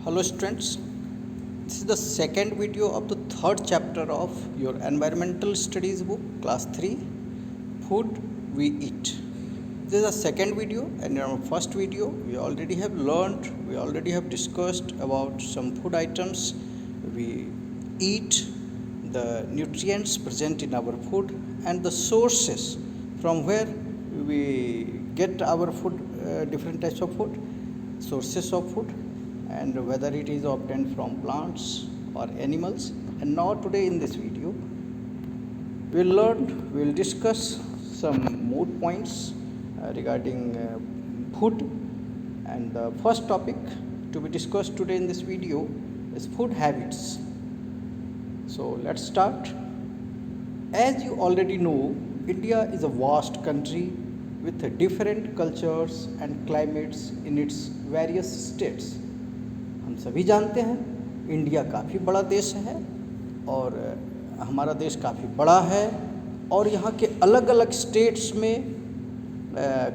Hello students, this is the second video of the third chapter of your environmental studies book class 3 food we eat. This is the second video, and in our first video we already have discussed about some food items we eat, the nutrients present in our food and the sources from where we get our food, different types of food, sources of food, and whether it is obtained from plants or animals. And now today in this video we'll discuss some more points regarding food. And the first topic to be discussed today in this video is food habits. So let's start. As you already know, India is a vast country with different cultures and climates in its various states. हम सभी जानते हैं India काफ़ी बड़ा देश है और हमारा देश काफ़ी बड़ा है और यहाँ के अलग अलग स्टेट्स में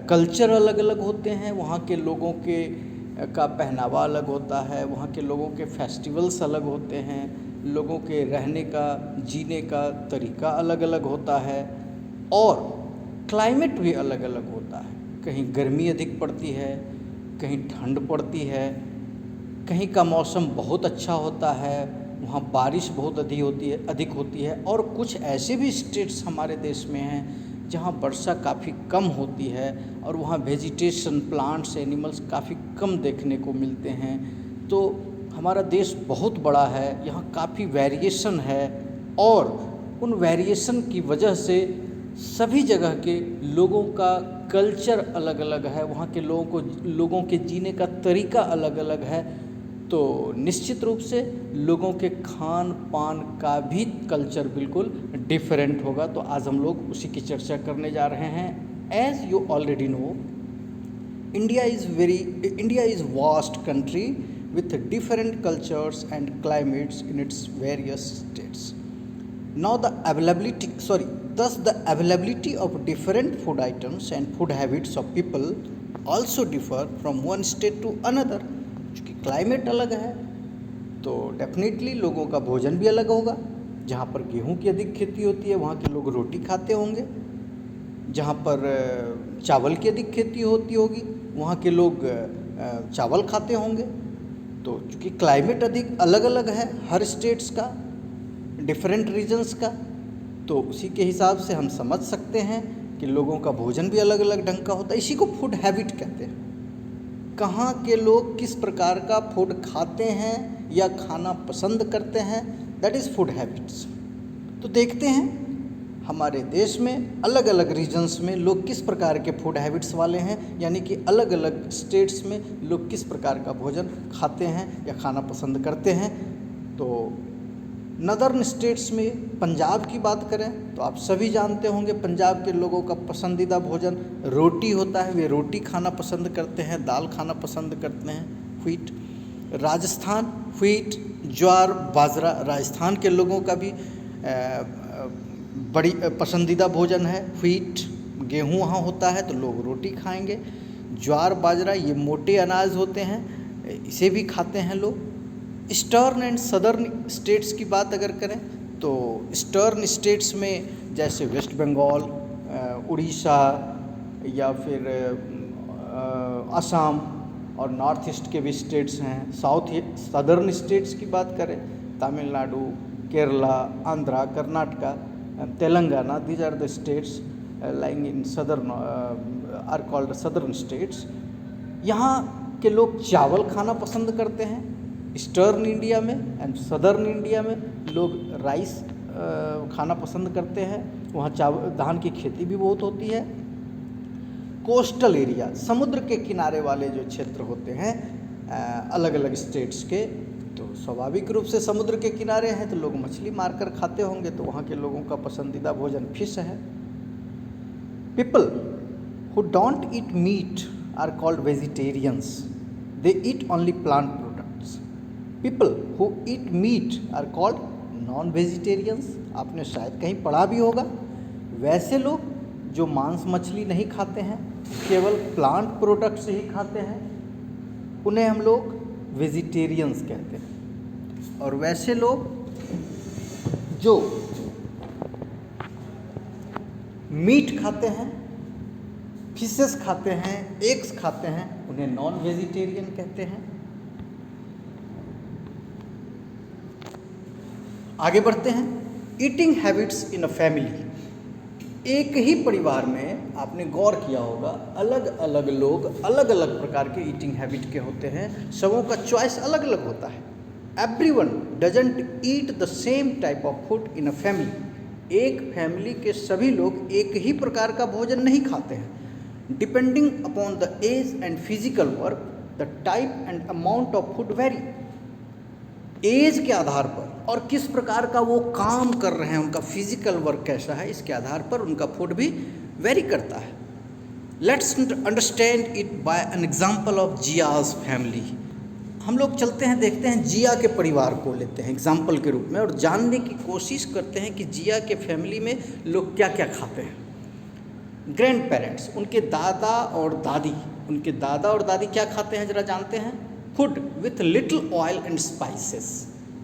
कल्चर अलग अलग होते हैं। वहाँ के लोगों के का पहनावा अलग होता है, वहाँ के लोगों के फेस्टिवल्स अलग होते हैं, लोगों के रहने का जीने का तरीका अलग अलग होता है और क्लाइमेट भी अलग अलग होता है। कहीं गर्मी अधिक पड़ती है, कहीं ठंड पड़ती है, कहीं का मौसम बहुत अच्छा होता है, वहाँ बारिश बहुत अधिक होती है और कुछ ऐसे भी स्टेट्स हमारे देश में हैं जहाँ वर्षा काफ़ी कम होती है और वहाँ वेजिटेशन, प्लांट्स, एनिमल्स काफ़ी कम देखने को मिलते हैं। तो हमारा देश बहुत बड़ा है, यहाँ काफ़ी वेरिएशन है और उन वेरिएशन की वजह से सभी जगह के लोगों का कल्चर अलग अलग है, वहाँ के लोगों के जीने का तरीका अलग अलग है। तो निश्चित रूप से लोगों के खान पान का भी कल्चर बिल्कुल डिफरेंट होगा। तो आज हम लोग उसी की चर्चा करने जा रहे हैं। As you already know, India is vast country with different cultures and climates in its various states. Thus the availability of different food items and food habits of people also differ from one state to another. चूँकि climate अलग है तो definitely लोगों का भोजन भी अलग होगा। जहाँ पर गेहूं की अधिक खेती होती है वहाँ के लोग रोटी खाते होंगे, जहाँ पर चावल की अधिक खेती होती होगी वहाँ के लोग चावल खाते होंगे। तो चूँकि क्लाइमेट अधिक अलग अलग है हर स्टेट्स का, डिफरेंट रीजन्स का, तो उसी के हिसाब से हम समझ सकते हैं कि लोगों का भोजन भी अलग अलग ढंग का होता है। इसी को फूड हैबिट कहते हैं। कहाँ के लोग किस प्रकार का फूड खाते हैं या खाना पसंद करते हैं, दैट इज़ फूड हैबिट्स। तो देखते हैं हमारे देश में अलग अलग रीजन्स में लोग किस प्रकार के फूड हैबिट्स वाले हैं, यानी कि अलग अलग स्टेट्स में लोग किस प्रकार का भोजन खाते हैं या खाना पसंद करते हैं। तो नदर्न स्टेट्स में पंजाब की बात करें तो आप सभी जानते होंगे पंजाब के लोगों का पसंदीदा भोजन रोटी होता है। वे रोटी खाना पसंद करते हैं, दाल खाना पसंद करते हैं, व्हीट। राजस्थान, व्हीट, ज्वार, बाजरा राजस्थान के लोगों का भी बड़ी पसंदीदा भोजन है। व्हीट, गेहूँ वहाँ होता है तो लोग रोटी खाएंगे। ज्वार, बाजरा ये मोटे अनाज होते हैं, इसे भी खाते हैं लोग। ईस्टर्न एंड सदर्न स्टेट्स की बात अगर करें तो ईस्टर्न स्टेट्स में जैसे वेस्ट बंगाल, उड़ीसा या फिर असम और नॉर्थ ईस्ट के भी स्टेट्स हैं। सदर्न स्टेट्स की बात करें Tamil Nadu, Kerala, Andhra, Karnataka, Telangana, these are the states lying in southern are called southern states. यहाँ के लोग चावल खाना पसंद करते हैं ईस्टर्न इंडिया में, एंड सदर्न इंडिया में लोग राइस खाना पसंद करते हैं। वहाँ धान की खेती भी बहुत होती है। कोस्टल एरिया, समुद्र के किनारे वाले जो क्षेत्र होते हैं अलग अलग स्टेट्स के, तो स्वाभाविक रूप से समुद्र के किनारे हैं तो लोग मछली मारकर खाते होंगे, तो वहाँ के लोगों का पसंदीदा भोजन फिश है। People who don't eat meat are called vegetarians, they eat only plant products. People who eat meat are called non vegetarians. आपने शायद कहीं पढ़ा भी होगा। वैसे लोग जो मांस मछली नहीं खाते हैं, केवल प्लांट प्रोडक्ट्स ही खाते हैं, उन्हें हम लोग वेजिटेरियंस कहते हैं। और वैसे लोग जो मीट खाते हैं, फिशेस खाते हैं, एग्स खाते हैं, उन्हें नॉन वेजिटेरियन कहते हैं। आगे बढ़ते हैं। Eating habits in a family. एक ही परिवार में आपने गौर किया होगा, अलग अलग लोग अलग अलग प्रकार के ईटिंग हैबिट के होते हैं, सबों का चॉइस अलग अलग होता है। Everyone doesn't eat the same type of food in a family. एक फैमिली के सभी लोग एक ही प्रकार का भोजन नहीं खाते हैं। Depending upon the age and physical work, the type and amount of food vary. Age के आधार पर और किस प्रकार का वो काम कर रहे हैं, उनका फिजिकल वर्क कैसा है, इसके आधार पर उनका फूड भी वेरी करता है। Let's understand it by an example of जियाज family. हम लोग चलते हैं, देखते हैं, जिया के परिवार को लेते हैं एग्जाम्पल के रूप में और जानने की कोशिश करते हैं कि जिया के फैमिली में लोग क्या क्या खाते हैं। ग्रैंड पेरेंट्स, उनके दादा और दादी, उनके दादा और दादी क्या खाते हैं जरा जानते हैं। Food with little oil and spices.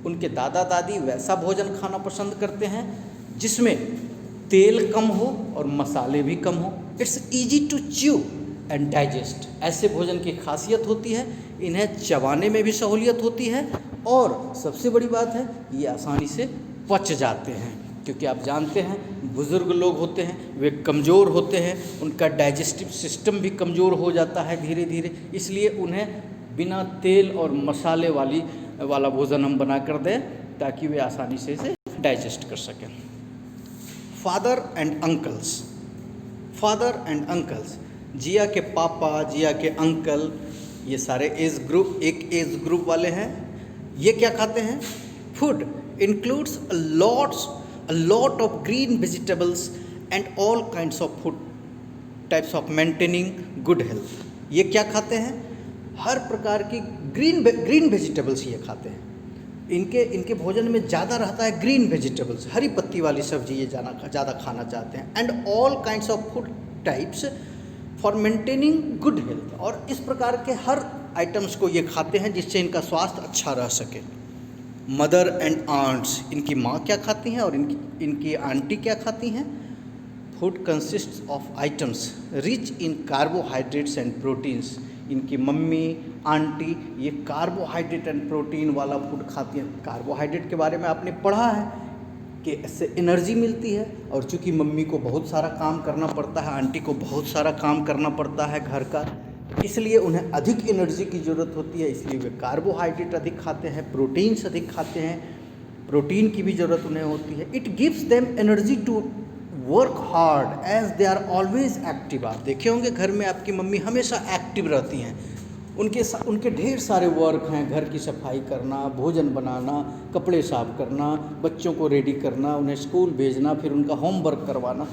उनके दादा दादी वैसा भोजन खाना पसंद करते हैं जिसमें तेल कम हो और मसाले भी कम हो। It's easy to chew and digest. ऐसे भोजन की खासियत होती है, इन्हें चबाने में भी सहूलियत होती है और सबसे बड़ी बात है ये आसानी से पच जाते हैं, क्योंकि आप जानते हैं बुज़ुर्ग लोग होते हैं, वे कमज़ोर होते हैं, उनका डाइजेस्टिव सिस्टम भी कमज़ोर हो जाता है धीरे धीरे, इसलिए उन्हें बिना तेल और मसाले वाला भोजन हम बना कर दें ताकि वे आसानी से इसे डाइजेस्ट कर सकें। Father and uncles. Father and uncles, Jiya के पापा, जिया के अंकल, ये सारे एज ग्रुप, एक एज ग्रुप वाले हैं। ये क्या खाते हैं। Food includes a lot of green vegetables and all kinds of food types of maintaining good health. ये क्या खाते हैं, हर प्रकार की ग्रीन वेजिटेबल्स ये खाते हैं। इनके भोजन में ज़्यादा रहता है ग्रीन वेजिटेबल्स, हरी पत्ती वाली सब्जी ये ज़्यादा खाना चाहते हैं। And all kinds of food types for maintaining good health. और इस प्रकार के हर आइटम्स को ये खाते हैं जिससे इनका स्वास्थ्य अच्छा रह सके। मदर एंड आंट्स, इनकी माँ क्या खाती हैं और इनकी आंटी क्या खाती हैं। Food consist of items rich in carbohydrates and proteins. इनकी मम्मी, आंटी ये कार्बोहाइड्रेट एंड प्रोटीन वाला फूड खाती हैं। कार्बोहाइड्रेट के बारे में आपने पढ़ा है कि इससे एनर्जी मिलती है, और चूँकि मम्मी को बहुत सारा काम करना पड़ता है, आंटी को बहुत सारा काम करना पड़ता है घर का, इसलिए उन्हें अधिक एनर्जी की ज़रूरत होती है, इसलिए वे कार्बोहाइड्रेट अधिक खाते हैं, प्रोटीन्स अधिक खाते हैं, प्रोटीन की भी ज़रूरत उन्हें होती है। It gives them energy to work hard as they are always active. आप देखे होंगे घर में आपकी मम्मी हमेशा एक्टिव रहती हैं, उनके ढेर सारे वर्क हैं, घर की सफाई करना, भोजन बनाना, कपड़े साफ करना, बच्चों को रेडी करना, उन्हें स्कूल भेजना, फिर उनका होमवर्क करवाना।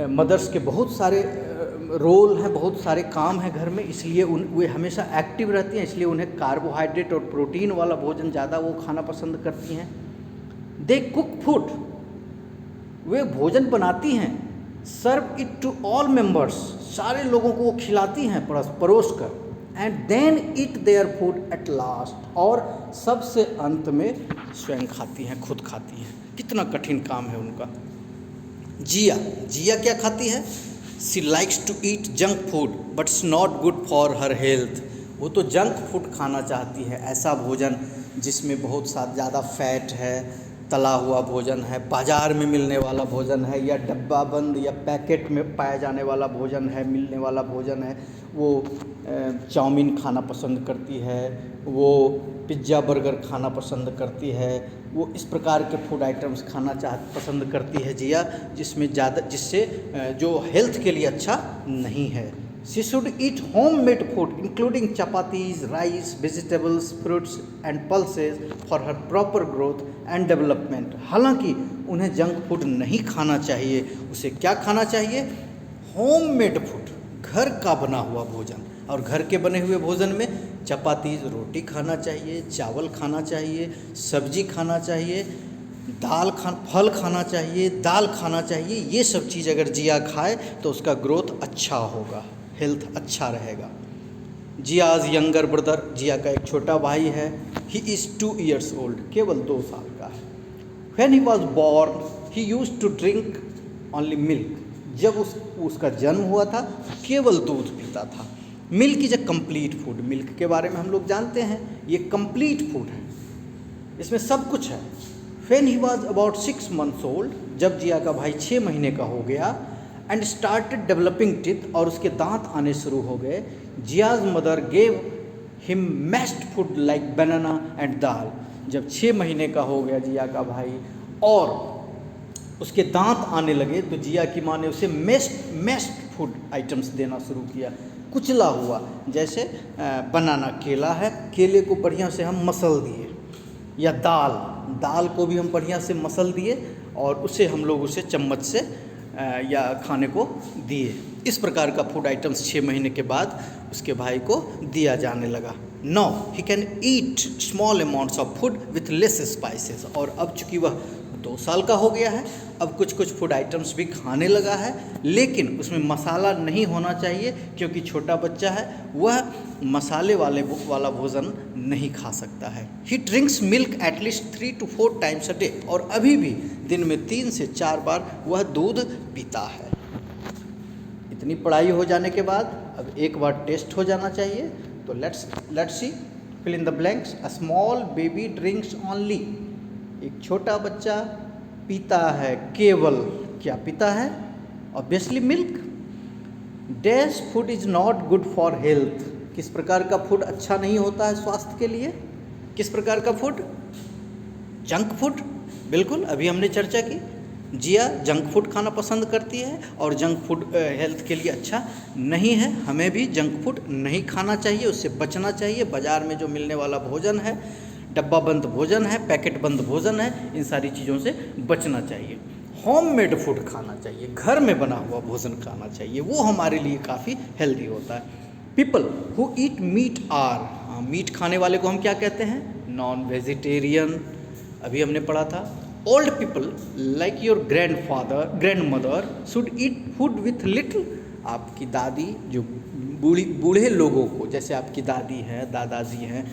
मदर्स के बहुत सारे रोल हैं, बहुत सारे काम हैं घर में, इसलिए वे हमेशा एक्टिव रहती हैं, इसलिए उन्हें कार्बोहाइड्रेट और प्रोटीन वाला भोजन ज़्यादा वो खाना पसंद करती हैं। दे कुक फूड, वे भोजन बनाती हैं। Serve it to all members, सारे लोगों को वो खिलाती हैं परोस कर। And then eat their food at last, और सबसे अंत में स्वयं खाती हैं, खुद खाती हैं। कितना कठिन काम है उनका। जिया क्या खाती है। She likes to eat junk food but it's not good for her health. वो तो जंक फूड खाना चाहती है, ऐसा भोजन जिसमें बहुत सा ज़्यादा फैट है, तला हुआ भोजन है, बाज़ार में मिलने वाला भोजन है, या डब्बा बंद या पैकेट में पाया जाने वाला भोजन है, मिलने वाला भोजन है। वो चाउमीन खाना पसंद करती है, वो पिज्ज़ा बर्गर खाना पसंद करती है, वो इस प्रकार के फूड आइटम्स खाना पसंद करती है जिया, जिससे जो हेल्थ के लिए अच्छा नहीं है। She should eat home-made food including chapatis, rice, vegetables, fruits and pulses for her proper growth and development. हालांकि उन्हें जंक फूड नहीं खाना चाहिए, उसे क्या खाना चाहिए, होममेड फूड, घर का बना हुआ भोजन। और घर के बने हुए भोजन में चपातीज, रोटी खाना चाहिए, चावल खाना चाहिए, सब्जी खाना चाहिए, फल खाना चाहिए, दाल खाना चाहिए। ये सब चीज़ अगर जिया खाए तो उसका ग्रोथ अच्छा होगा, हेल्थ अच्छा रहेगा। जियाज यंगर ब्रदर, जिया का एक छोटा भाई है। ही इज़ 2 years old, केवल 2 साल का है। When he was born he use to drink only milk, जब उसका जन्म हुआ था केवल दूध पीता था। Milk is a complete food, milk के बारे में हम लोग जानते हैं, ये कंप्लीट फूड है, इसमें सब कुछ है। When he was about 6 months old, जब जिया का भाई 6 महीने का हो गया, एंड स्टार्टेड डेवलपिंग टीथ, और उसके दांत आने शुरू हो गए, Jiya's mother gave him mashed food like banana and dal. जब 6 महीने का हो गया जिया का भाई और उसके दांत आने लगे, तो जिया की माँ ने उसे मैश्ड फूड आइटम्स देना शुरू किया, कुचला हुआ, जैसे बनाना केला है, केले को बढ़िया से हम मसल दिए, या दाल को भी हम बढ़िया से मसल दिए और उसे हम लोग उसे चम्मच से या खाने को दिए। इस प्रकार का फूड आइटम्स 6 महीने के बाद उसके भाई को दिया जाने लगा। Now he can eat small amounts of food with less spices, और अब चूंकि वह 2 साल का हो गया है, अब कुछ फूड आइटम्स भी खाने लगा है, लेकिन उसमें मसाला नहीं होना चाहिए, क्योंकि छोटा बच्चा है, वह मसाले वाला भोजन नहीं खा सकता है। ही drinks milk at least 3 to 4 times a day, और अभी भी दिन में 3 से 4 बार वह दूध पीता है। इतनी पढ़ाई हो जाने के बाद अब एक बार टेस्ट हो जाना चाहिए, तो let's see, fill in the blanks. A small baby drinks only, एक छोटा बच्चा पीता है केवल, क्या पीता है? Obviously milk. Dash food is not good for health, किस प्रकार का फूड अच्छा नहीं होता है स्वास्थ्य के लिए? किस प्रकार का फूड? जंक फूड, बिल्कुल, अभी हमने चर्चा की। जिया जंक फूड खाना पसंद करती है, और जंक फूड हेल्थ के लिए अच्छा नहीं है। हमें भी जंक फूड नहीं खाना चाहिए, उससे बचना चाहिए। बाज़ार में जो मिलने वाला भोजन है, डब्बा बंद भोजन है, पैकेट बंद भोजन है, इन सारी चीज़ों से बचना चाहिए। होममेड फूड खाना चाहिए, घर में बना हुआ भोजन खाना चाहिए, वो हमारे लिए काफ़ी हेल्दी होता है। People who eat meat are, meat खाने वाले को हम क्या कहते हैं? नॉन वेजिटेरियन, अभी हमने पढ़ा था। Old people like your grand mother should eat food with little, आपकी दादी, जो बूढ़े लोगों को, जैसे आपकी दादी हैं, दादाजी हैं,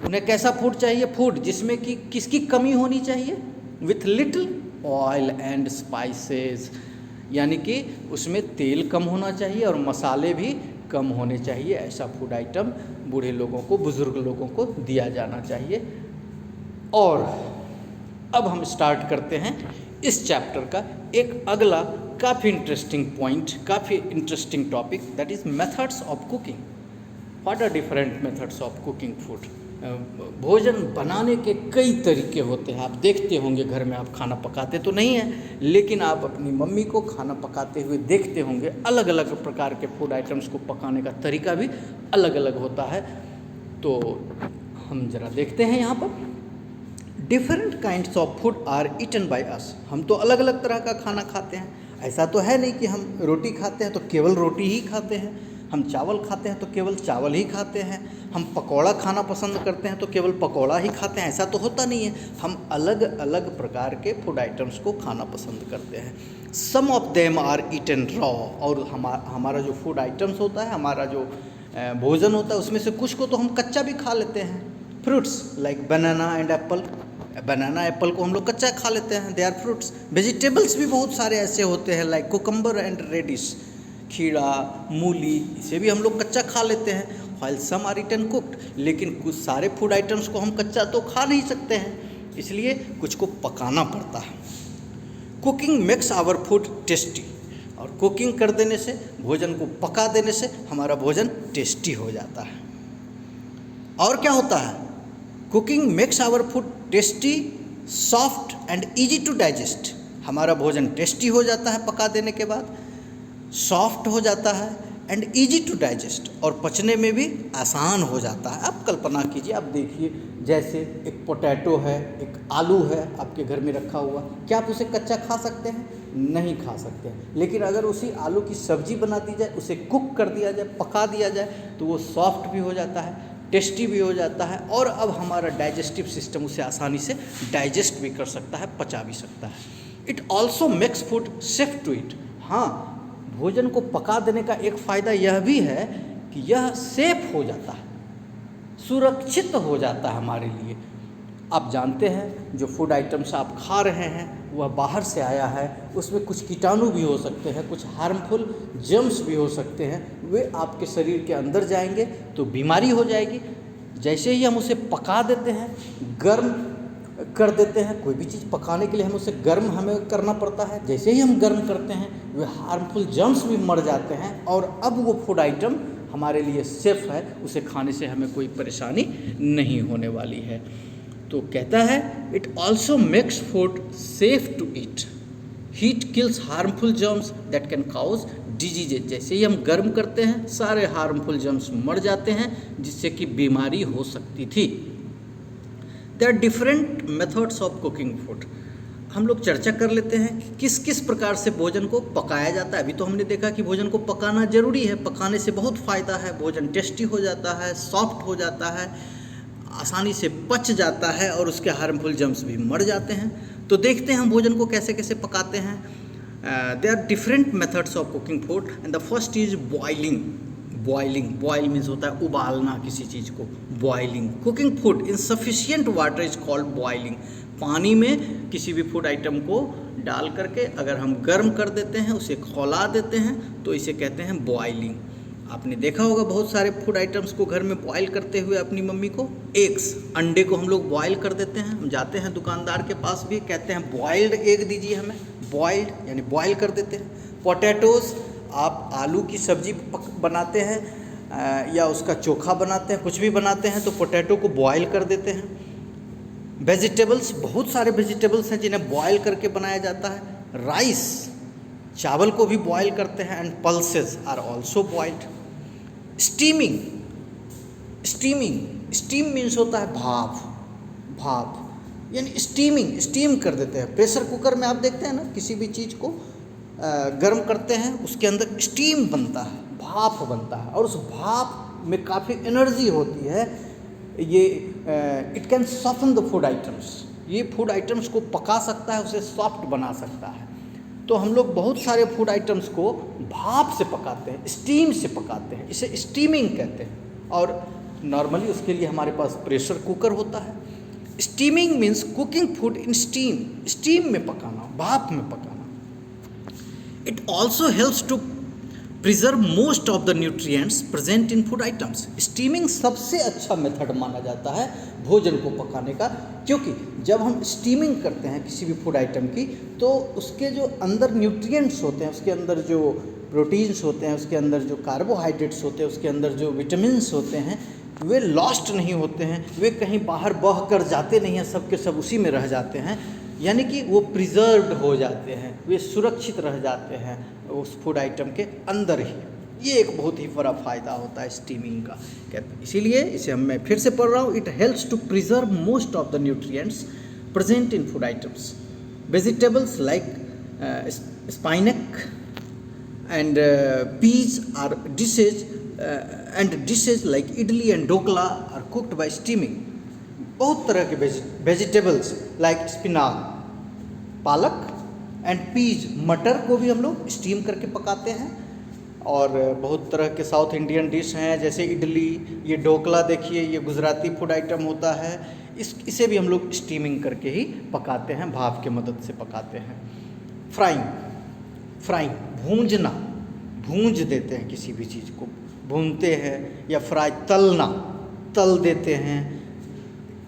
उन्हें कैसा फूड चाहिए? फूड जिसमें कि किसकी कमी होनी चाहिए? With little oil and spices, यानी कि उसमें तेल कम होना चाहिए और मसाले भी कम होने चाहिए। ऐसा फूड आइटम बूढ़े लोगों को, बुज़ुर्ग लोगों को दिया जाना चाहिए। और अब हम स्टार्ट करते हैं इस चैप्टर का एक अगला काफ़ी इंटरेस्टिंग पॉइंट, काफ़ी interesting topic, that is methods of cooking. What are different methods of cooking food? भोजन बनाने के कई तरीके होते हैं। आप देखते होंगे घर में, आप खाना पकाते तो नहीं हैं, लेकिन आप अपनी मम्मी को खाना पकाते हुए देखते होंगे। अलग अलग प्रकार के फूड आइटम्स को पकाने का तरीका भी अलग अलग होता है। तो हम ज़रा देखते हैं यहाँ पर। Different kinds of food are eaten by us, हम तो अलग अलग तरह का खाना खाते हैं। ऐसा तो है नहीं कि हम रोटी खाते हैं तो केवल रोटी ही खाते हैं, हम चावल खाते हैं तो केवल चावल ही खाते हैं, हम पकौड़ा खाना पसंद करते हैं तो केवल पकौड़ा ही खाते हैं, ऐसा तो होता नहीं है। हम अलग अलग प्रकार के फूड आइटम्स को खाना पसंद करते हैं। Some of them are eaten raw, और हमारा जो फूड आइटम्स होता है, हमारा जो भोजन होता है, उसमें से कुछ को तो हम कच्चा भी खा लेते हैं। Fruits like banana and Apple, banana apple को हम लोग कच्चा खा लेते हैं, दे आर फ्रूट्स। वेजिटेबल्स भी बहुत सारे ऐसे होते हैं लाइक कुकम्बर एंड रेडिश, खीरा, मूली, इसे भी हम लोग कच्चा खा लेते हैं। While some are eaten cooked, लेकिन कुछ सारे फूड आइटम्स को हम कच्चा तो खा नहीं सकते हैं, इसलिए कुछ को पकाना पड़ता है। Cooking makes our food tasty, और कुकिंग कर देने से, भोजन को पका देने से हमारा भोजन टेस्टी हो जाता है। और क्या होता है? Cooking makes our food tasty, soft and easy to digest, हमारा भोजन टेस्टी हो जाता है पका देने के बाद, सॉफ्ट हो जाता है एंड ईजी टू डाइजेस्ट, और पचने में भी आसान हो जाता है। आप कल्पना कीजिए, आप देखिए, जैसे एक पोटैटो है, एक आलू है आपके घर में रखा हुआ, क्या आप उसे कच्चा खा सकते हैं? नहीं खा सकते हैं। लेकिन अगर उसी आलू की सब्जी बना दी जाए, उसे कुक कर दिया जाए, पका दिया जाए, तो वो सॉफ्ट भी हो जाता है, टेस्टी भी हो जाता है, और अब हमारा डाइजेस्टिव सिस्टम उसे आसानी से डाइजेस्ट भी कर सकता है, पचा भी सकता है। It also makes food safe to eat, हाँ, भोजन को पका देने का एक फ़ायदा यह भी है कि यह सेफ हो जाता है, सुरक्षित हो जाता है हमारे लिए। आप जानते हैं जो फूड आइटम्स आप खा रहे हैं वह बाहर से आया है, उसमें कुछ कीटाणु भी हो सकते हैं, कुछ हार्मफुल जर्म्स भी हो सकते हैं, वे आपके शरीर के अंदर जाएंगे तो बीमारी हो जाएगी। जैसे ही हम उसे पका देते हैं, गर्म कर देते हैं, कोई भी चीज़ पकाने के लिए हमें करना पड़ता है, जैसे ही हम गर्म करते हैं वे हार्मफुल जर्म्स भी मर जाते हैं और अब वो फूड आइटम हमारे लिए सेफ है, उसे खाने से हमें कोई परेशानी नहीं होने वाली है। तो कहता है it also makes food safe to eat, heat kills harmful germs that can cause diseases. जैसे ही हम गर्म करते हैं सारे हार्मफुल जर्म्स मर जाते हैं जिससे कि बीमारी हो सकती थी। There are different methods of cooking food. हम लोग चर्चा कर लेते हैं कि किस किस प्रकार से भोजन को पकाया जाता है। अभी तो हमने देखा कि भोजन को पकाना जरूरी है, पकाने से बहुत फ़ायदा है, भोजन टेस्टी हो जाता है, सॉफ्ट हो जाता है, आसानी से पच जाता है और उसके हार्मफुल जर्म्स भी मर जाते हैं। तो देखते हैं हम भोजन को कैसे कैसे पकाते हैं। There are different methods of cooking food and the first is boiling. Boil means होता है उबालना किसी चीज़ को, boiling. Cooking food in sufficient water is called boiling. पानी में किसी भी फूड आइटम को डाल करके अगर हम गर्म कर देते हैं, उसे खौला देते हैं, तो इसे कहते हैं बॉइलिंग। आपने देखा होगा बहुत सारे फूड आइटम्स को घर में बॉयल करते हुए अपनी मम्मी को। एग्स, अंडे को हम लोग बॉयल कर देते हैं। हम जाते हैं दुकानदार के पास भी, कहते हैं बॉइल्ड एग दीजिए हमें, बॉइल्ड यानी बॉयल कर देते हैं। पोटैटोज़, आप आलू की सब्जी बनाते हैं या उसका चोखा बनाते हैं, कुछ भी बनाते हैं तो पोटैटो को बॉयल कर देते हैं। वेजिटेबल्स, बहुत सारे वेजिटेबल्स हैं जिन्हें बॉयल करके बनाया जाता है। राइस, चावल को भी बॉयल करते हैं। And pulses are also boiled. Steaming steam means होता है भाप यानी स्टीम कर देते हैं। प्रेशर कुकर में आप देखते हैं ना, किसी भी चीज़ को गर्म करते हैं, उसके अंदर स्टीम बनता है, भाप बनता है और उस भाप में काफ़ी एनर्जी होती है। ये it can soften the food items, ये फूड आइटम्स को पका सकता है, उसे सॉफ्ट बना सकता है। तो हम लोग बहुत सारे फूड आइटम्स को भाप से पकाते हैं, स्टीम से पकाते हैं, इसे स्टीमिंग कहते हैं। और नॉर्मली उसके लिए हमारे पास प्रेशर कुकर होता है। Steaming means cooking food in steam में पकाना, भाप में पकाना। It also helps to preserve most of the nutrients present in food items. Steaming सबसे अच्छा मेथड माना जाता है भोजन को पकाने का, क्योंकि जब हम स्टीमिंग करते हैं किसी भी फूड आइटम की तो उसके जो अंदर न्यूट्रिएंट्स होते हैं, उसके अंदर जो प्रोटीन्स होते हैं, उसके अंदर जो कार्बोहाइड्रेट्स होते हैं, उसके अंदर जो विटामिन्स होते हैं, वे लॉस्ट नहीं होते हैं, वे कहीं बाहर बह कर जाते नहीं हैं, सब के सब उसी में रह जाते हैं, यानी कि वो प्रिजर्व्ड हो जाते हैं, वे सुरक्षित रह जाते हैं उस फूड आइटम के अंदर ही। ये एक बहुत ही बड़ा फ़ायदा होता है स्टीमिंग का, इसीलिए इसे मैं फिर से पढ़ रहा हूँ। It helps to preserve most of the nutrients present in food items. Vegetables like spinach and peas are dishes and dishes like idli and dokla are cooked by steaming. बहुत तरह के वेजिटेबल्स लाइक स्पिनाच, पालक and Ps, मटर को भी हम लोग steam करके पकाते हैं। और बहुत तरह के साउथ इंडियन डिश हैं जैसे इडली, ये ढोकला देखिए, ये गुजराती फूड आइटम होता है, इसे भी हम लोग स्टीमिंग करके ही पकाते हैं, भाप के मदद से पकाते हैं। फ्राइंग भूंजना, भूंज देते हैं किसी भी चीज़ को, भूनते हैं, या फ्राई तल देते हैं।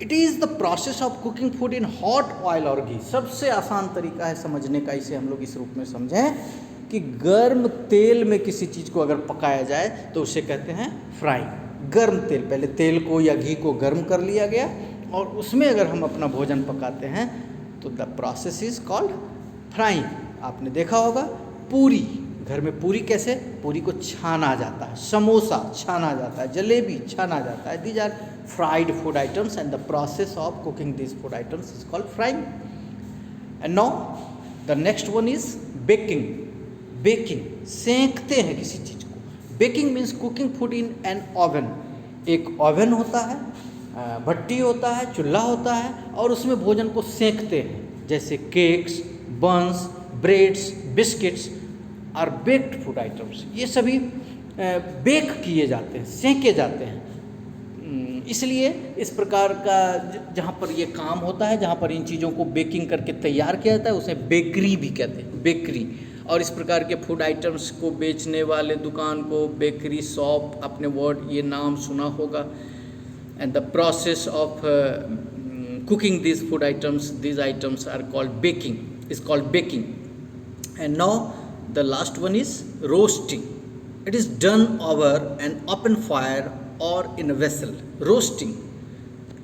It is the process of cooking food in hot oil और घी। सबसे आसान तरीका है समझने का, इसे हम लोग इस रूप में समझें कि गर्म तेल में किसी चीज़ को अगर पकाया जाए तो उसे कहते हैं फ्राइंग। गर्म तेल, पहले तेल को या घी को गर्म कर लिया गया और उसमें अगर हम अपना भोजन पकाते हैं तो the process is called frying. आपने देखा होगा पूरी, घर में पूरी कैसे, पूरी को छाना जाता है, समोसा छाना जाता है, जलेबी छाना जाता है। These are fried food items and the process of cooking this food items is called frying. And now the next one is baking, सेंकते हैं किसी चीज़ को। Baking means cooking food in an oven. एक ओवन होता है, भट्टी होता है, चूल्हा होता है और उसमें भोजन को सेंकते हैं, जैसे cakes, buns, breads, biscuits are baked food items. ये सभी बेक किए जाते हैं, सेंके जाते हैं। इसलिए इस प्रकार का जहाँ पर ये काम होता है, जहाँ पर इन चीज़ों को बेकिंग करके तैयार किया जाता है, उसे बेकरी भी कहते हैं, बेकरी। और इस प्रकार के फूड आइटम्स को बेचने वाले दुकान को बेकरी शॉप, अपने वर्ड ये नाम सुना होगा। And the process of cooking this food items, these items are called baking, is called baking. And now the last one is roasting. It is done over an open fire or in a vessel. Roasting,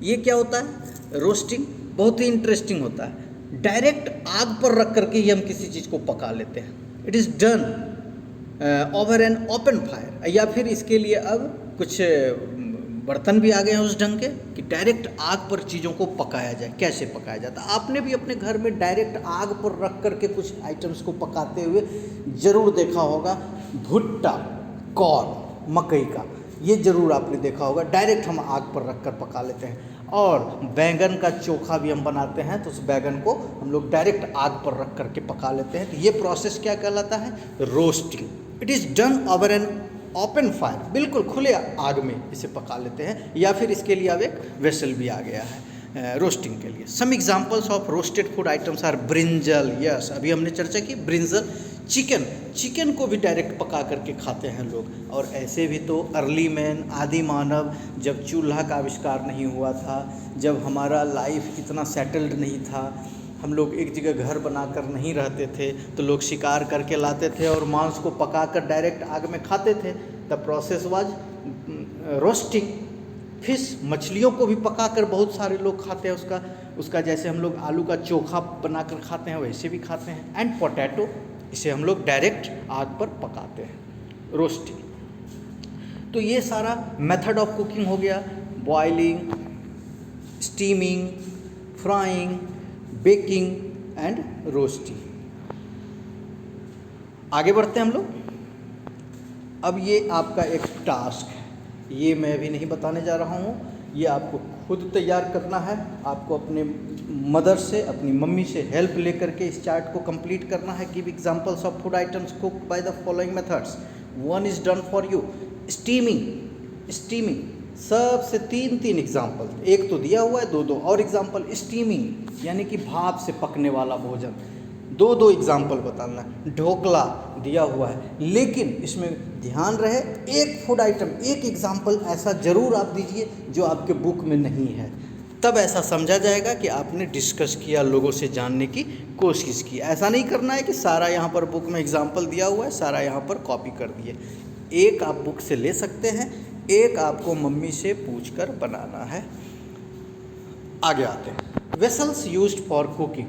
ये क्या होता है? Roasting बहुत ही interesting होता है। Direct आग पर रख करके ही हम किसी चीज़ को पका लेते हैं। It is done over an open fire, या फिर इसके लिए अब कुछ बर्तन भी आ गए हैं उस ढंग के कि डायरेक्ट आग पर चीज़ों को पकाया जाए। कैसे पकाया जाता है? आपने भी अपने घर में डायरेक्ट आग पर रख करके कुछ आइटम्स को पकाते हुए ज़रूर देखा होगा। भुट्टा, कॉर्न, मकई का, ये ज़रूर आपने देखा होगा। डायरेक्ट हम आग पर रख कर पका लेते हैं। और बैंगन का चोखा भी हम बनाते हैं तो उस बैंगन को हम लोग डायरेक्ट आग पर रख करके पका लेते हैं। तो ये प्रोसेस क्या कहलाता है? Roasting. It is done over an open fire, बिल्कुल खुले आग में इसे पका लेते हैं। या फिर इसके लिए अब एक वेसल भी आ गया है रोस्टिंग के लिए। Some examples of roasted food items are brinjal, yes अभी हमने चर्चा की ब्रिंजल। चिकन को भी डायरेक्ट पका करके खाते हैं लोग। और ऐसे भी तो अर्ली मैन, आदि मानव, जब चूल्हा का आविष्कार नहीं हुआ था, जब हमारा लाइफ इतना सेटल्ड नहीं था, हम लोग एक जगह घर बनाकर नहीं रहते थे, तो लोग शिकार करके लाते थे और मांस को पकाकर डायरेक्ट आग में खाते थे। The process was roasting. Fish, मछलियों को भी पकाकर बहुत सारे लोग खाते हैं उसका जैसे हम लोग आलू का चोखा बनाकर खाते हैं वैसे भी खाते हैं। एंड पोटैटो, इसे हम लोग डायरेक्ट आग पर पकाते हैं, रोस्टिंग। तो ये सारा मेथड ऑफ कुकिंग हो गया। Boiling, steaming, frying, baking and roasting. आगे बढ़ते हैं हम लोग। अब ये आपका एक टास्क है, ये मैं भी नहीं बताने जा रहा हूँ, ये आपको खुद तैयार करना है। आपको अपने मदर से, अपनी मम्मी से हेल्प लेकर के इस चार्ट को कंप्लीट करना है। Give examples of food items cooked by the following methods. One is done for you. Steaming सबसे तीन एग्जाम्पल, एक तो दिया हुआ है, दो और एग्जाम्पल। स्टीमिंग यानी कि भाप से पकने वाला भोजन, दो एग्जाम्पल बताना। ढोकला दिया हुआ है, लेकिन इसमें ध्यान रहे एक फूड आइटम, एक एग्जाम्पल ऐसा जरूर आप दीजिए जो आपके बुक में नहीं है। तब ऐसा समझा जाएगा कि आपने डिस्कस किया, लोगों से जानने की कोशिश की। ऐसा नहीं करना है कि सारा यहाँ पर बुक में एग्जाम्पल दिया हुआ है, सारा यहाँ पर कॉपी कर दिए। एक आप बुक से ले सकते हैं, एक आपको मम्मी से पूछकर बनाना है। आगे आते हैं। Vessels used for cooking.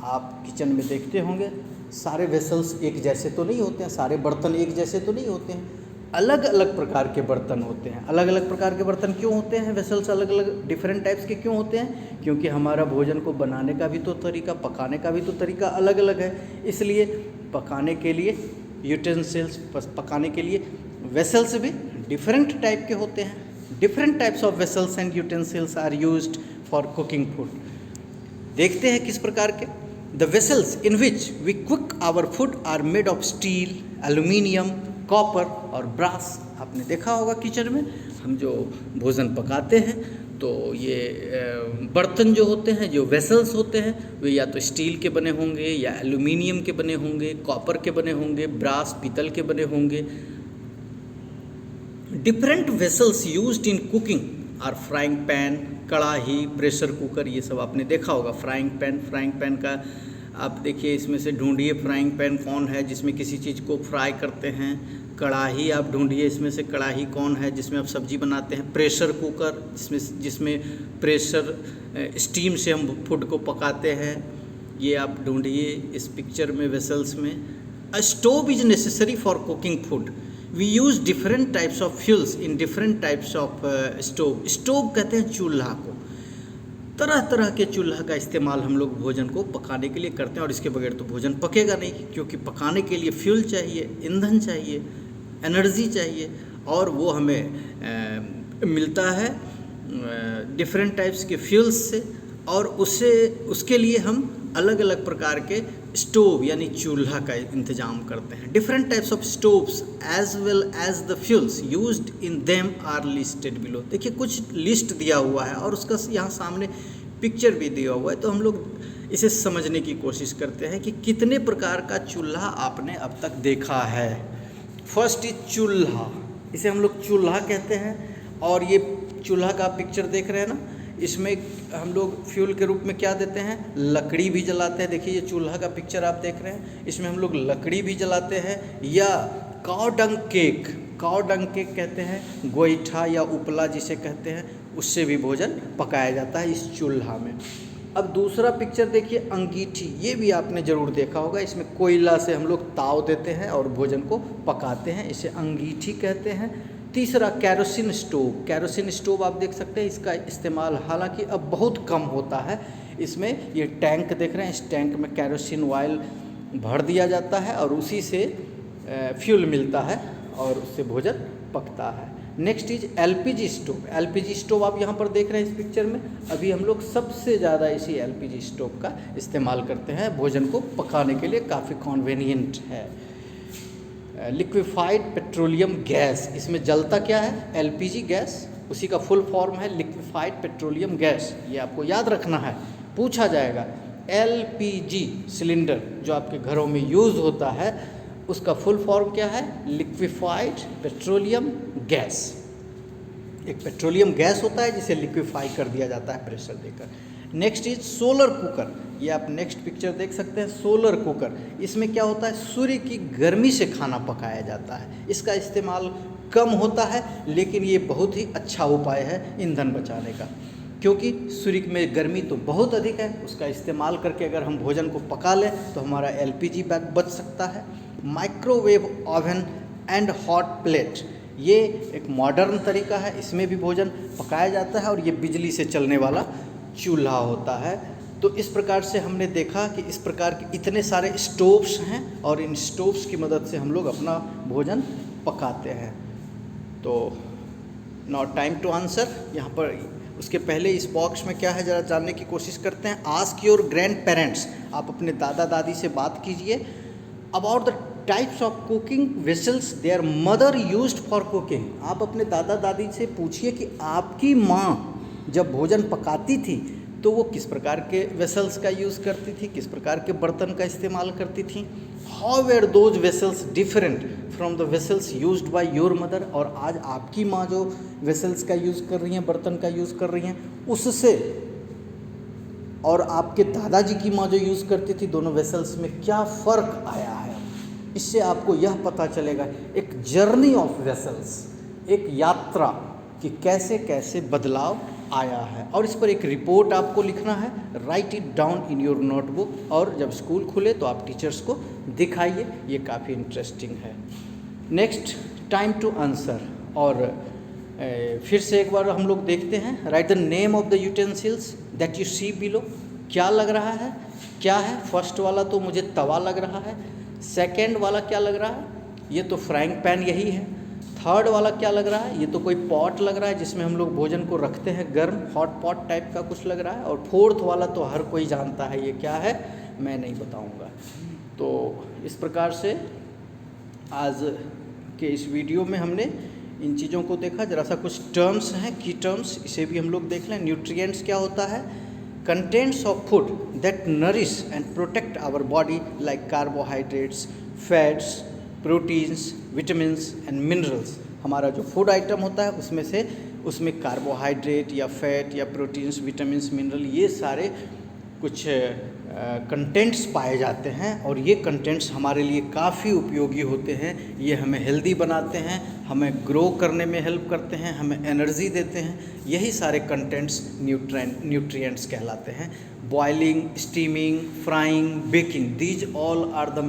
आप किचन में देखते होंगे सारे वेसल्स एक जैसे तो नहीं होते हैं, सारे बर्तन एक जैसे तो नहीं होते हैं, अलग अलग प्रकार के बर्तन होते हैं। अलग अलग प्रकार के बर्तन क्यों होते हैं? वेसल्स अलग अलग डिफरेंट टाइप्स के क्यों होते हैं? क्योंकि हमारा भोजन को बनाने का भी तो तरीका, पकाने का भी तो तरीका अलग अलग है। इसलिए पकाने के लिए यूटेंसिल्स, पकाने के लिए वेसल्स भी डिफरेंट टाइप के होते हैं। Different types of vessels and utensils are used for cooking food. देखते हैं किस प्रकार के। The vessels in which we cook our food are made of steel, aluminium, copper और ब्रास। आपने देखा होगा किचन में हम जो भोजन पकाते हैं तो ये बर्तन जो होते हैं, जो वेसल्स होते हैं, वे या तो स्टील के बने होंगे, या एल्यूमिनियम के बने होंगे, कॉपर के बने होंगे, ब्रास पीतल के बने होंगे। Different vessels used in cooking are frying pan, kadhai, pressure cooker. ये सब आपने देखा होगा। फ्राइंग पैन का आप देखिए, इसमें से ढूंढिए फ्राइंग पैन कौन है जिसमें किसी चीज़ को फ्राई करते हैं। कढ़ाई आप ढूंढिए, इसमें से कढ़ाई कौन है जिसमें आप सब्जी बनाते हैं। प्रेशर कुकर जिसमें प्रेशर स्टीम से हम फूड को पकाते हैं, ये आप ढूंढिए इस पिक्चर में, वेसल्स में। A stove is necessary for cooking food. We use different types of fuels in different types of stove. Stove कहते हैं चूल्हा को। तरह तरह के चूल्हा का इस्तेमाल हम लोग भोजन को पकाने के लिए करते हैं, और इसके बगैर तो भोजन पकेगा नहीं, क्योंकि पकाने के लिए फ्यूल चाहिए, ईंधन चाहिए, एनर्जी चाहिए, और वो हमें मिलता है डिफरेंट टाइप्स के फ्यूल्स से। और उसके लिए हम अलग अलग प्रकार के स्टोव यानी चूल्हा का इंतजाम करते हैं। Different types of stoves as well as the fuels used in them are listed below. देखिए कुछ लिस्ट दिया हुआ है और उसका यहाँ सामने पिक्चर भी दिया हुआ है, तो हम लोग इसे समझने की कोशिश करते हैं कि कितने प्रकार का चूल्हा आपने अब तक देखा है। फर्स्ट इज चूल्हा, इसे हम लोग चूल्हा कहते हैं। और ये चूल्हा का पिक्चर देख रहे हैं ना, इसमें हम लोग फ्यूल के रूप में क्या देते हैं, लकड़ी भी जलाते हैं। देखिए ये चूल्हा का पिक्चर आप देख रहे हैं, इसमें हम लोग लकड़ी भी जलाते हैं। या काव डंग केक, काव डंग केक कहते हैं, गोईठा या उपला जिसे कहते हैं, उससे भी भोजन पकाया जाता है इस चूल्हा में। अब दूसरा पिक्चर देखिए, अंगीठी, ये भी आपने ज़रूर देखा होगा। इसमें कोयला से हम लोग ताव देते हैं और भोजन को पकाते हैं, इसे अंगीठी कहते हैं। तीसरा कैरोसिन स्टोव, कैरोसिन स्टोव आप देख सकते हैं, इसका इस्तेमाल हालांकि अब बहुत कम होता है। इसमें ये टैंक देख रहे हैं, इस टैंक में कैरोसिन ऑयल भर दिया जाता है और उसी से फ्यूल मिलता है और उससे भोजन पकता है। Next is LPG stove. LPG stove आप यहाँ पर देख रहे हैं इस पिक्चर में। अभी हम लोग सबसे ज़्यादा इसी एलपीजी स्टोव का इस्तेमाल करते हैं, भोजन को पकाने के लिए काफ़ी कन्वीनियंट है। लिक्विफाइड पेट्रोलियम गैस, इसमें जलता क्या है, एलपीजी गैस, उसी का फुल फॉर्म है लिक्विफाइड पेट्रोलियम गैस। ये आपको याद रखना है, पूछा जाएगा। एलपीजी सिलेंडर जो आपके घरों में यूज़ होता है, उसका फुल फॉर्म क्या है, लिक्विफाइड पेट्रोलियम गैस। एक पेट्रोलियम गैस होता है जिसे लिक्विफाई कर दिया जाता है प्रेशर देकर। नेक्स्ट इज सोलर कुकर, ये आप नेक्स्ट पिक्चर देख सकते हैं, सोलर कुकर। इसमें क्या होता है, सूर्य की गर्मी से खाना पकाया जाता है। इसका इस्तेमाल कम होता है, लेकिन ये बहुत ही अच्छा उपाय है ईंधन बचाने का, क्योंकि सूर्य में गर्मी तो बहुत अधिक है। उसका इस्तेमाल करके अगर हम भोजन को पका लें तो हमारा एलपीजी बैग बच सकता है। Microwave oven and hot plate, ये एक मॉडर्न तरीका है, इसमें भी भोजन पकाया जाता है और ये बिजली से चलने वाला चूल्हा होता है। तो इस प्रकार से हमने देखा कि इस प्रकार के इतने सारे स्टोव्स हैं और इन स्टोव्स की मदद से हम लोग अपना भोजन पकाते हैं। तो नाउ टाइम टू आंसर। यहाँ पर उसके पहले इस बॉक्स में क्या है ज़रा जानने की कोशिश करते हैं। आस्क योर ग्रैंड पेरेंट्स, आप अपने दादा दादी से बात कीजिए about the types of cooking vessels there mother used for cooking. आप अपने दादा दादी से पूछिए कि आपकी माँ जब भोजन पकाती थी तो वो किस प्रकार के वेसल्स का यूज़ करती थी, किस प्रकार के बर्तन का इस्तेमाल करती थी। How where those vessels different from the vessels used by your mother, और आज आपकी माँ जो वेसल्स का यूज़ कर रही हैं, बर्तन का यूज़ कर रही हैं, उससे और आपके दादाजी की माँ जो यूज़ करती थी, दोनों वेसल्स में क्या फ़र्क आया है। इससे आपको यह पता चलेगा, एक जर्नी ऑफ वेसल्स, एक यात्रा कि कैसे कैसे बदलाव आया है। और इस पर एक रिपोर्ट आपको लिखना है, right it down in your notebook, और जब स्कूल खुले तो आप टीचर्स को दिखाइए, ये काफ़ी इंटरेस्टिंग है। नेक्स्ट टाइम टू आंसर, और फिर से एक बार हम लोग देखते हैं। Write the name of the utensils that you see below, क्या लग रहा है, क्या है। फर्स्ट वाला तो मुझे तवा लग रहा है, सेकेंड वाला क्या लग रहा है, ये तो फ्राइंग पैन यही है। थर्ड वाला क्या लग रहा है, ये तो कोई पॉट लग रहा है जिसमें हम लोग भोजन को रखते हैं, गर्म हॉट पॉट टाइप का कुछ लग रहा है। और फोर्थ वाला तो हर कोई जानता है ये क्या है, मैं नहीं बताऊंगा। तो इस प्रकार से आज के इस वीडियो में हमने इन चीज़ों को देखा। जरा सा कुछ टर्म्स हैं, की टर्म्स, इसे भी हम लोग देख लें। न्यूट्रिएंट्स क्या होता है, contents of food that nourish and protect our body like carbohydrates, fats, proteins, vitamins and minerals. हमारा जो फूड आइटम होता है उसमें कार्बोहाइड्रेट या फैट या प्रोटीन्स, विटामिन्स, मिनरल, ये सारे कुछ कंटेंट्स पाए जाते हैं और ये कंटेंट्स हमारे लिए काफ़ी उपयोगी होते हैं। ये हमें हेल्दी बनाते हैं, हमें ग्रो करने में हेल्प करते हैं, हमें एनर्जी देते हैं। यही सारे कंटेंट्स न्यूट्रिएंट्स कहलाते हैं। Boiling, steaming, frying, baking, these all are the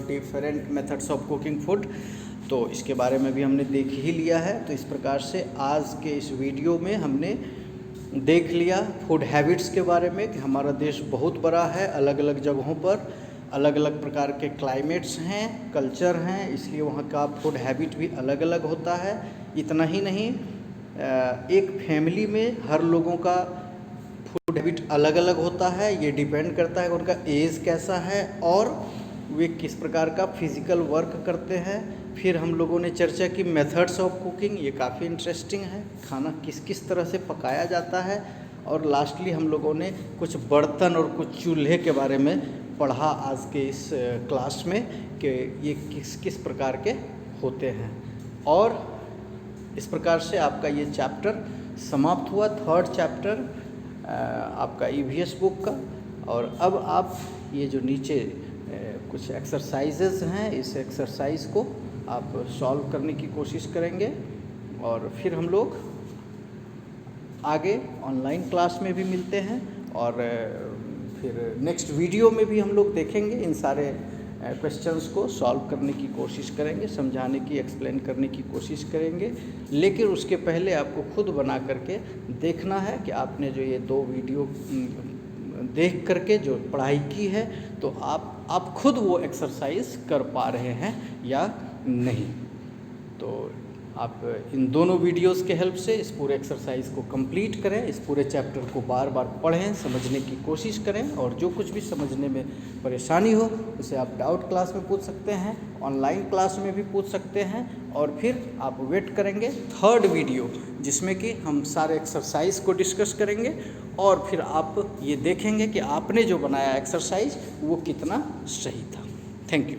different methods of cooking food। तो इसके बारे में भी हमने देख ही लिया है। तो इस प्रकार से आज के इस वीडियो में हमने देख लिया फूड हैबिट्स के बारे में कि हमारा देश बहुत बड़ा है, अलग अलग जगहों पर अलग अलग प्रकार के क्लाइमेट्स हैं, कल्चर हैं, इसलिए वहाँ का फूड हैबिट भी अलग अलग होता है। इतना ही नहीं, एक फैमिली में हर लोगों का फूड हैबिट अलग अलग होता है, ये डिपेंड करता है उनका एज कैसा है और वे किस प्रकार का फिजिकल वर्क करते हैं। फिर हम लोगों ने चर्चा की मेथड्स ऑफ कुकिंग, ये काफ़ी इंटरेस्टिंग है, खाना किस किस तरह से पकाया जाता है। और लास्टली हम लोगों ने कुछ बर्तन और कुछ चूल्हे के बारे में पढ़ा आज के इस क्लास में कि ये किस किस प्रकार के होते हैं। और इस प्रकार से आपका ये चैप्टर समाप्त हुआ, थर्ड चैप्टर आपका ईवीएस बुक का। और अब आप ये जो नीचे कुछ एक्सरसाइजेज हैं, इस एक्सरसाइज को आप सॉल्व करने की कोशिश करेंगे और फिर हम लोग आगे ऑनलाइन क्लास में भी मिलते हैं और फिर नेक्स्ट वीडियो में भी हम लोग देखेंगे, इन सारे क्वेश्चंस को सॉल्व करने की कोशिश करेंगे, समझाने की, एक्सप्लेन करने की कोशिश करेंगे। लेकिन उसके पहले आपको खुद बना करके देखना है कि आपने जो ये 2 वीडियो देख करके जो पढ़ाई की है तो आप खुद वो एक्सरसाइज कर पा रहे हैं या नहीं। तो आप इन दोनों वीडियोस के हेल्प से इस पूरे एक्सरसाइज को कंप्लीट करें, इस पूरे चैप्टर को बार बार पढ़ें, समझने की कोशिश करें और जो कुछ भी समझने में परेशानी हो उसे आप डाउट क्लास में पूछ सकते हैं, ऑनलाइन क्लास में भी पूछ सकते हैं। और फिर आप वेट करेंगे थर्ड वीडियो जिसमें कि हम सारे एक्सरसाइज को डिस्कस करेंगे और फिर आप ये देखेंगे कि आपने जो बनाया एक्सरसाइज वो कितना सही था। Thank you.